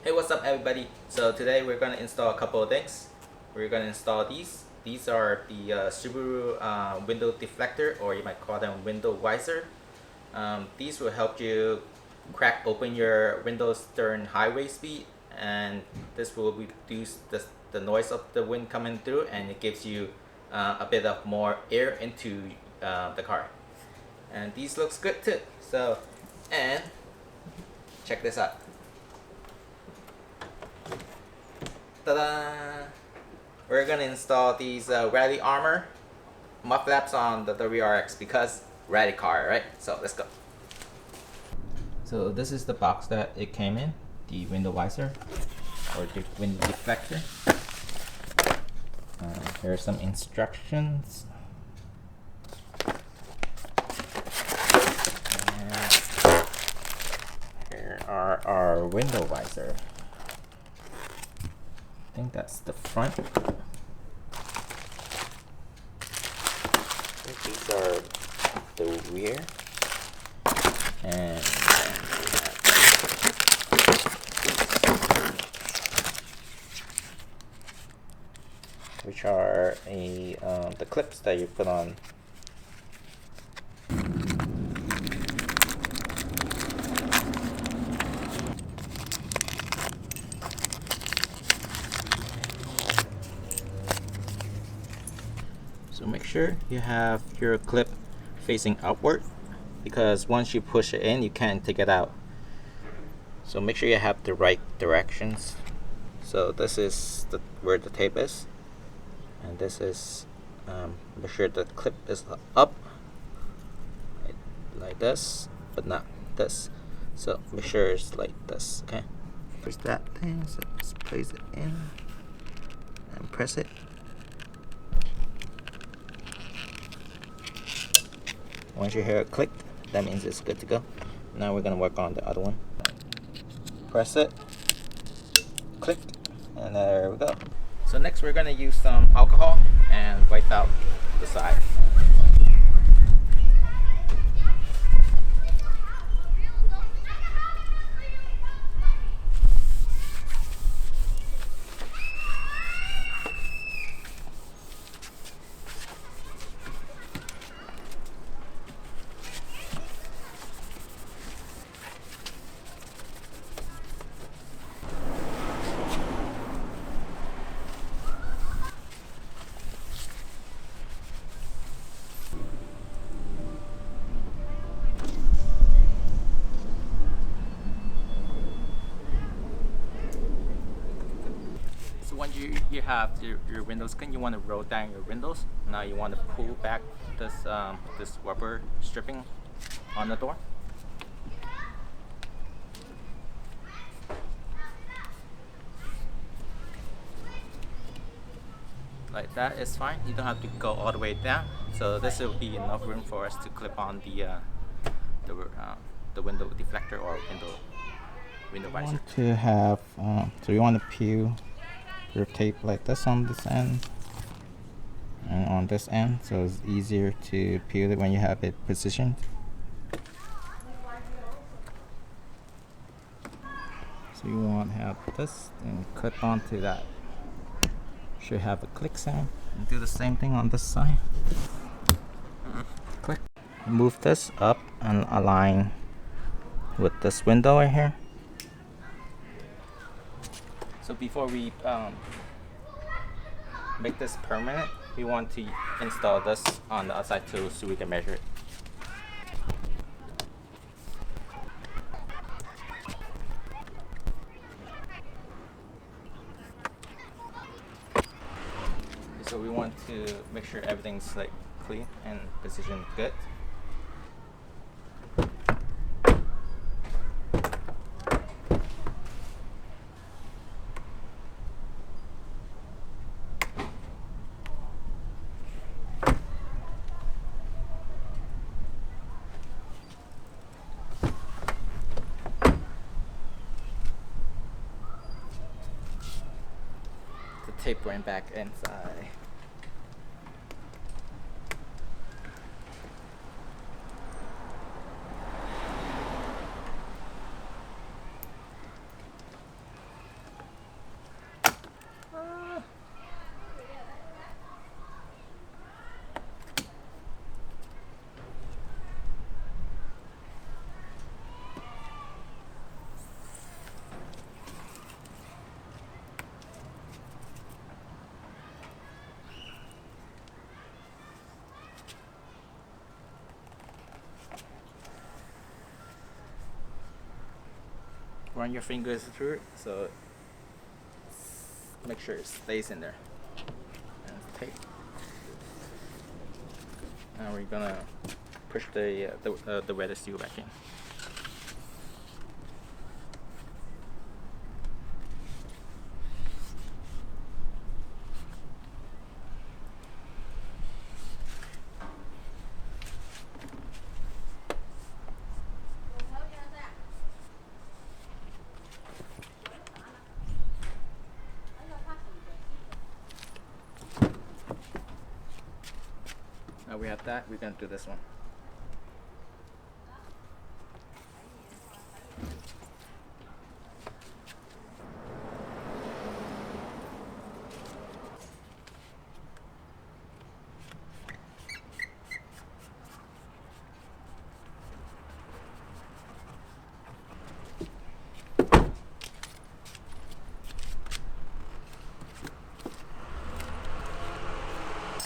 Hey, what's up everybody? So today we're going to install a couple of things. We're going to install these. These are the Subaru window deflector, or you might call them window visor. These will help you crack open your windows during highway speed, and this will reduce the noise of the wind coming through, and it gives you a bit of more air into the car. And these looks good too. So, and check this out. Ta-da! We're gonna install these rally armor mud flaps on the WRX because rally car, right? So let's go. So this is the box that it came in, the window visor or the window deflector. Here are some instructions. And here are our window visor. I think that's the front. These are the rear, and which are the clips that you put on. So make sure you have your clip facing outward, because once you push it in, you can't take it out. So make sure you have the right directions. So this is where the tape is, and this is make sure the clip is up like this, but not this. So make sure it's like this. Okay. There's that thing. So just place it in and press it. Once you hear it click, that means it's good to go. Now we're gonna work on the other one. Press it, click, and there we go. So next we're gonna use some alcohol and wipe out the side. So once you have your windows clean, you want to roll down your windows. Now you want to pull back this this rubber stripping on the door. Like that is fine. You don't have to go all the way down. So this will be enough room for us to clip on the window deflector or window visor. You want to have so you want to peel your tape like this on this end and on this end, so it's easier to peel it when you have it positioned. So you want to have this and clip onto that. Should have a click sound. And do the same thing on this side. Click. Move this up and align with this window right here. So before we make this permanent, we want to install this on the outside too, so we can measure it. So we want to make sure everything's like clean and positioned good. The tape went back inside. run your fingers through it, so make sure it stays in there. And tape. Now we're gonna push the weather seal back in. Now we have that, we're gonna do this one.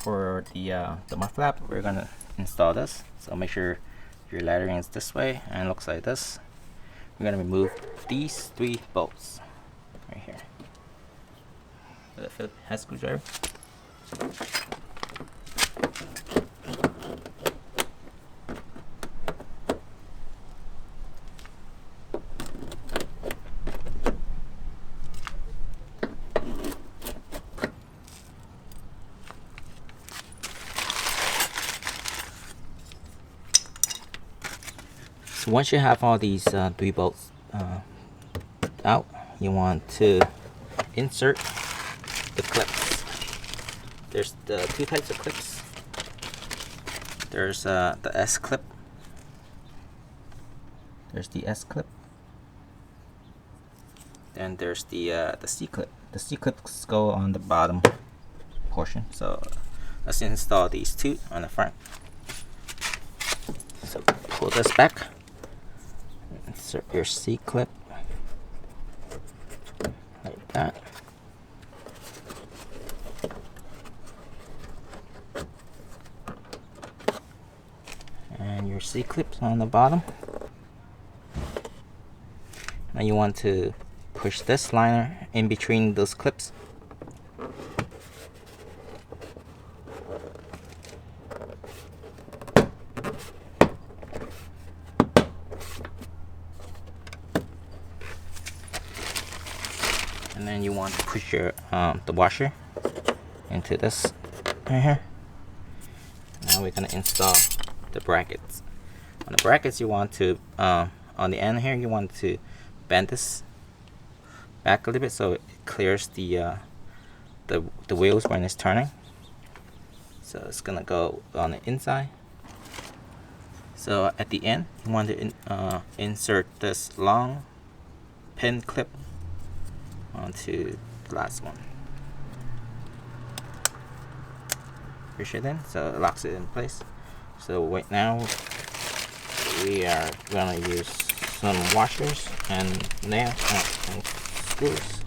For the mud flap, we're gonna install this. So make sure your lettering is this way and it looks like this. We're gonna remove these 3 bolts right here with a Phillips head screwdriver. So once you have all these 3 bolts out, you want to insert the clips. There's the 2 types of clips. There's the S clip. There's the S clip. Then there's the C clip. The C clips go on the bottom portion. So let's install these 2 on the front. So pull this back. Insert your C clip like that. And your C clips on the bottom. Now you want to push this liner in between those clips. And then you want to push your the washer into this right here. Now we're gonna install the brackets. On the brackets, you want to on the end here, you want to bend this back a little bit so it clears the wheels when it's turning. So it's gonna go on the inside. So at the end, you want to insert this long pin clip onto the last one. Push it in so it locks it in place. So right now we are gonna use some washers and nails and screws.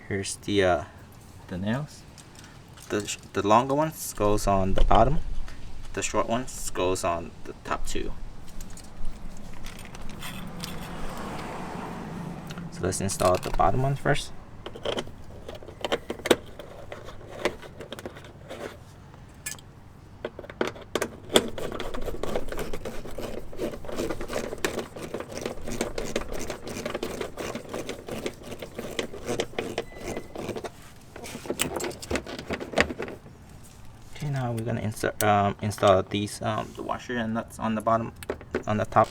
Here's the nails. The longer ones goes on the bottom. The short ones goes on the top 2. So let's install the bottom one first. Okay, now we're gonna install these the washer and nuts on the bottom, on the top.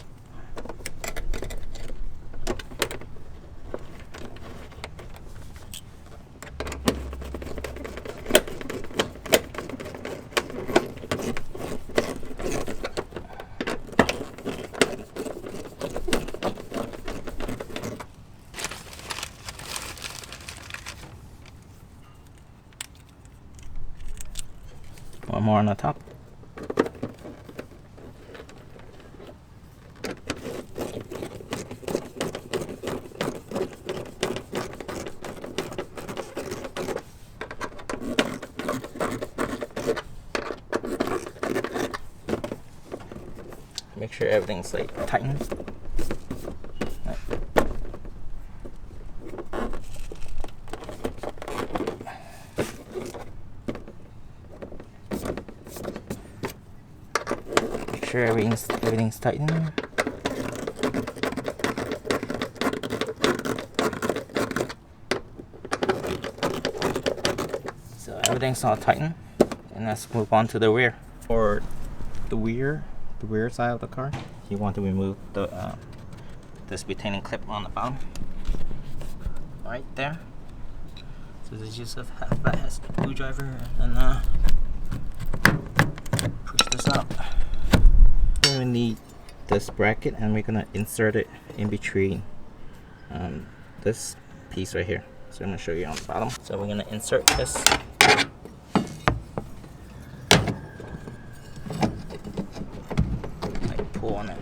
One more on the top. Make Make sure everything's like tightened. Right. Make sure everything's tightened. So everything's all tightened, and let's move on to the rear. For the rear side of the car, you want to remove the this retaining clip on the bottom, right there. So this is just a flat screwdriver, and push this out. We need this bracket, and we're gonna insert it in between this piece right here. So I'm gonna show you on the bottom. So we're gonna insert this. Like pull on it.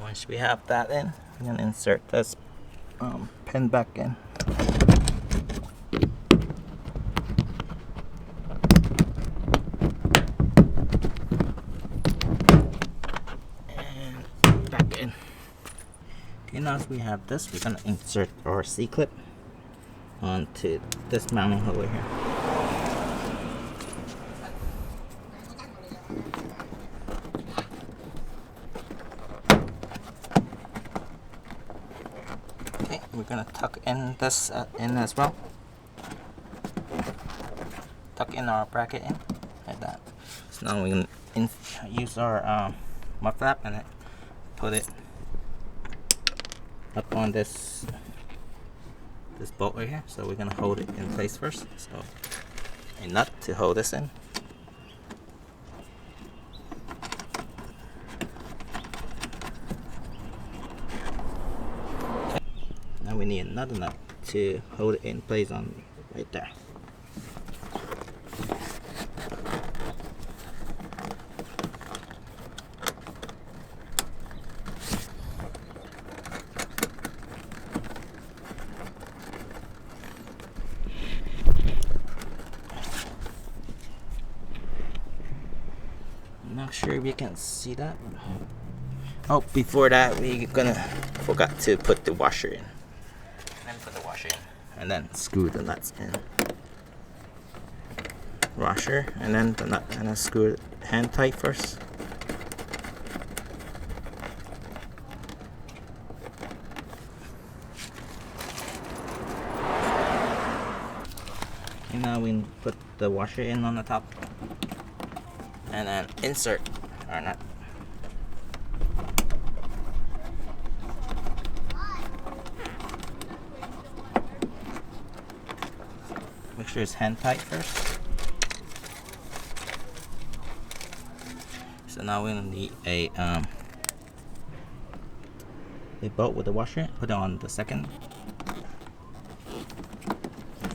Once we have that in, we're going to insert this pin back in. And back in. Okay, now that we have this, we're going to insert our C-clip onto this mounting over here. We're gonna tuck in this in as well. Tuck in our bracket in like that. So now we can use our mud flap and put it up on this bolt right here. So we're gonna hold it in place first. So a nut to hold this in. Now we need another nut to hold it in place on right there. I'm not sure if you can see that. Oh, before that, we're gonna forgot to put the washer in. Put the washer in, and then screw the nuts in. Washer, and then the nut, and then screw it hand tight first. And now we put the washer in on the top, and then insert our nut. Make sure it's hand tight first. So now we're gonna need a bolt with the washer. Put it on the second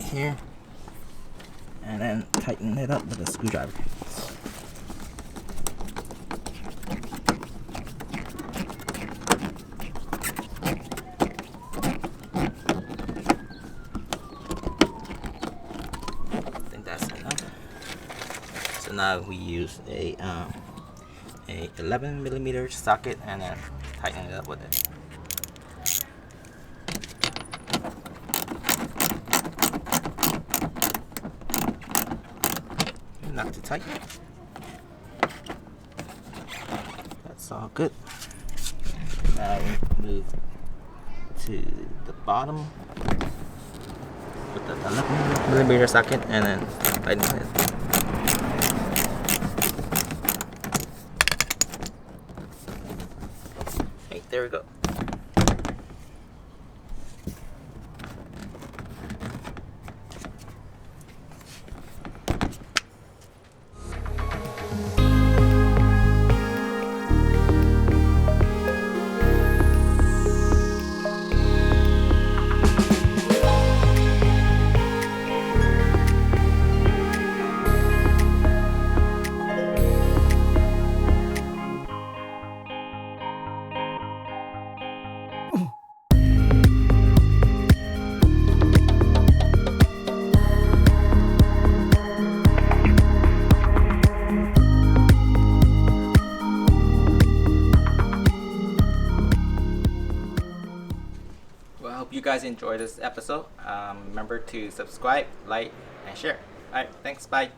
here, and then tighten it up with a screwdriver. So now we use a 11mm socket and then tighten it up with it. Not too tight. That's all good. Now we move to the bottom with the 11mm socket and then tighten it. Okay, there we go. you guys enjoyed this episode. Remember to subscribe, like, and share. Alright, thanks, bye.